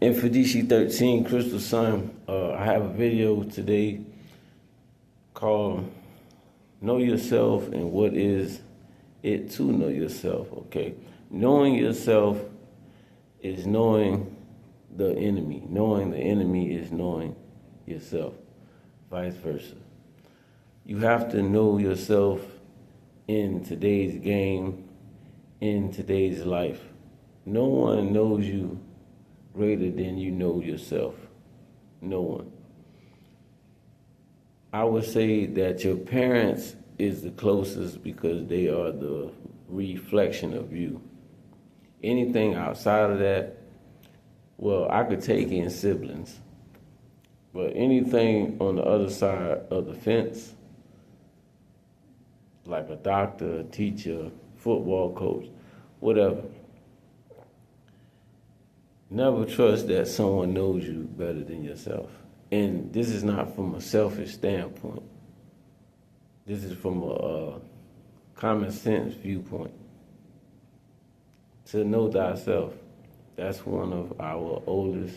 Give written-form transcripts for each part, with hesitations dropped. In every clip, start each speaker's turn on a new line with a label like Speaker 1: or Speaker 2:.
Speaker 1: Infidisi 13, Crystal Sun. I have a video today called Know Yourself and What Is It to Know Yourself, okay? Knowing yourself is knowing the enemy. Knowing the enemy is knowing yourself, vice versa. You have to know yourself in today's game, in today's life. No one knows you greater than you know yourself. No one. I would say that your parents is the closest because they are the reflection of you. Anything outside of that, well, I could take in siblings, but anything on the other side of the fence, like a doctor, a teacher, football coach, whatever, never trust that someone knows you better than yourself. And this is not from a selfish standpoint. This is from a common sense viewpoint. To know thyself, that's one of our oldest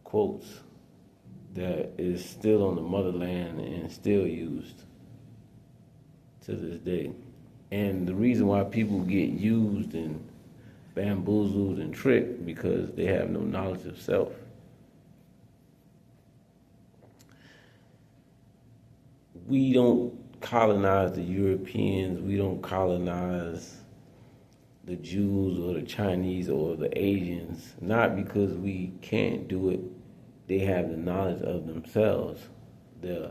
Speaker 1: quotes that is still on the motherland and still used to this day. And the reason why people get used and bamboozled and tricked because they have no knowledge of self. We don't colonize the Europeans, we don't colonize the Jews or the Chinese or the Asians, not because we can't do it. They have the knowledge of themselves, their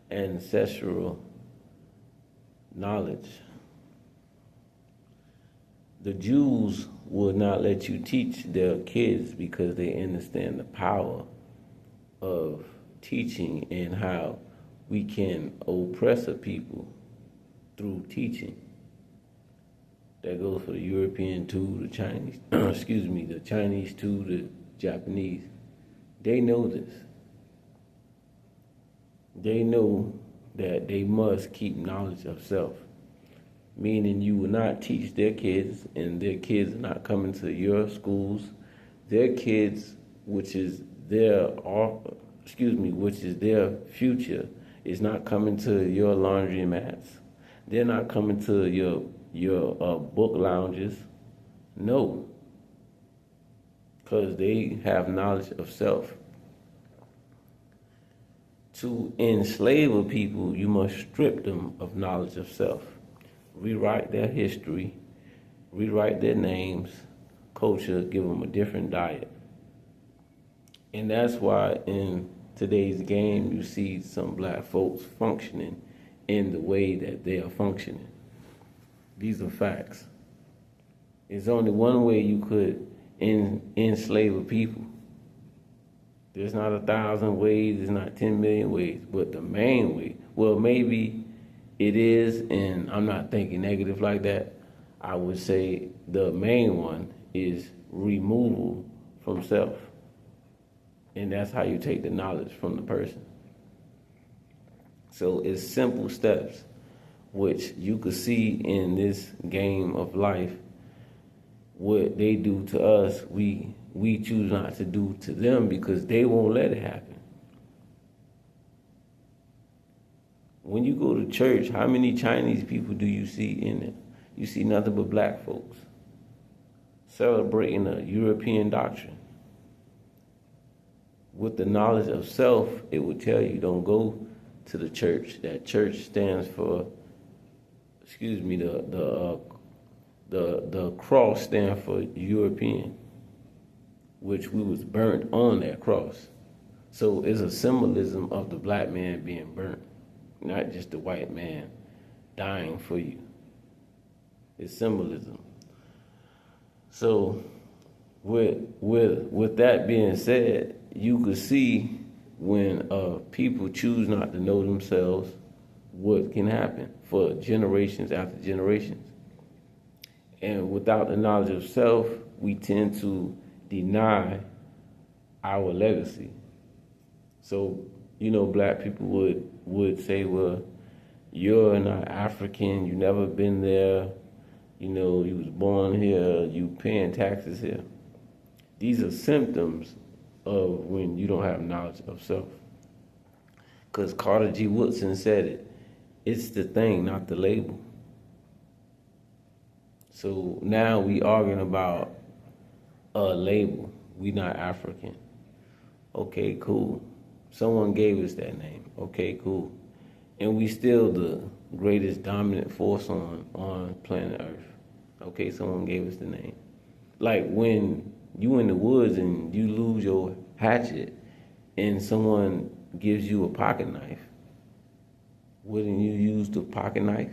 Speaker 1: ancestral knowledge. The Jews will not let you teach their kids because they understand the power of teaching and how we can oppress a people through teaching. That goes for the European too, the Chinese, the Chinese too, the Japanese. They know this. They know that they must keep knowledge of self. Meaning you will not teach their kids, and their kids are not coming to your schools. Their kids, which is their future, is not coming to your laundromats. They're not coming to your book lounges. No, because they have knowledge of self. To enslave a people, you must strip them of knowledge of self. Rewrite their history, rewrite their names, culture, give them a different diet. And that's why in today's game you see some black folks functioning in the way that they are functioning. These are facts. There's only one way you could enslave a people. There's not 1,000 ways, there's not 10 million ways, but the main way, well, maybe it is, and I'm not thinking negative like that. I would say the main one is removal from self. And that's how you take the knowledge from the person. So it's simple steps, which you could see in this game of life. What they do to us, we choose not to do to them because they won't let it happen. When you go to church, how many Chinese people do you see in it? You see nothing but black folks celebrating a European doctrine. With the knowledge of self, it would tell you don't go to the church. That church stands for, the cross stands for European, which we was burnt on that cross. So it's a symbolism of the black man being burnt, not just the white man dying for you. It's symbolism. So with that being said, you could see when people choose not to know themselves, what can happen for generations after generations. And without the knowledge of self, we tend to deny our legacy. So, black people would say, well, you're not African, you never been there, you was born here, you paying taxes here. These are symptoms of when you don't have knowledge of self. Because Carter G. Woodson said it. It's the thing, not the label. So now we arguing about a label. We not African. Okay, cool. Someone gave us that name. Okay, cool. And we still the greatest dominant force on planet Earth. Okay, someone gave us the name. Like when you in the woods and you lose your hatchet and someone gives you a pocket knife, wouldn't you use the pocket knife?